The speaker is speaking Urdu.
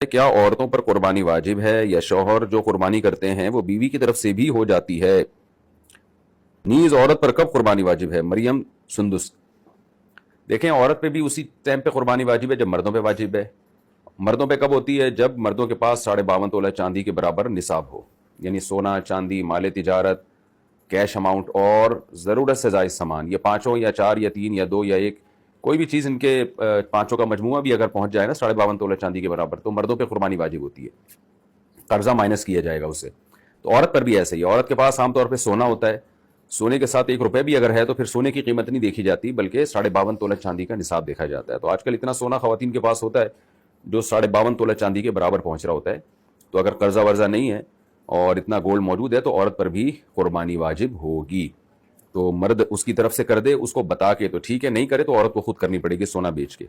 کیا عورتوں پر قربانی واجب ہے یا شوہر جو قربانی کرتے ہیں وہ بیوی کی طرف سے بھی ہو جاتی ہے؟ نیز عورت پر کب قربانی واجب ہے؟ مریم سندس۔ دیکھیں، عورت پہ بھی اسی ٹائم پہ قربانی واجب ہے جب مردوں پہ واجب ہے۔ مردوں پہ کب ہوتی ہے؟ جب مردوں کے پاس 52.5 تولہ چاندی کے برابر نصاب ہو، یعنی سونا، چاندی، مال تجارت، کیش اماؤنٹ اور ضرورت سے زائد سامان، یہ پانچوں یا چار یا تین یا دو یا ایک، کوئی بھی چیز ان کے پانچوں کا مجموعہ بھی اگر پہنچ جائے نا 52.5 تولہ چاندی کے برابر، تو مردوں پہ قربانی واجب ہوتی ہے، قرضہ مائنس کیا جائے گا اسے۔ تو عورت پر بھی ایسے ہی، عورت کے پاس عام طور پہ سونا ہوتا ہے، سونے کے ساتھ 1 روپے بھی اگر ہے تو پھر سونے کی قیمت نہیں دیکھی جاتی بلکہ 52.5 تولہ چاندی کا نصاب دیکھا جاتا ہے۔ تو آج کل اتنا سونا خواتین کے پاس ہوتا ہے جو 52.5 تولہ چاندی کے برابر پہنچ رہا ہوتا ہے۔ تو اگر قرضہ ورزہ نہیں ہے اور اتنا گولڈ موجود ہے تو عورت پر بھی قربانی واجب ہوگی۔ تو مرد اس کی طرف سے کر دے، اس کو بتا کے تو ٹھیک ہے، نہیں کرے تو عورت کو خود کرنی پڑے گی سونا بیچ کے۔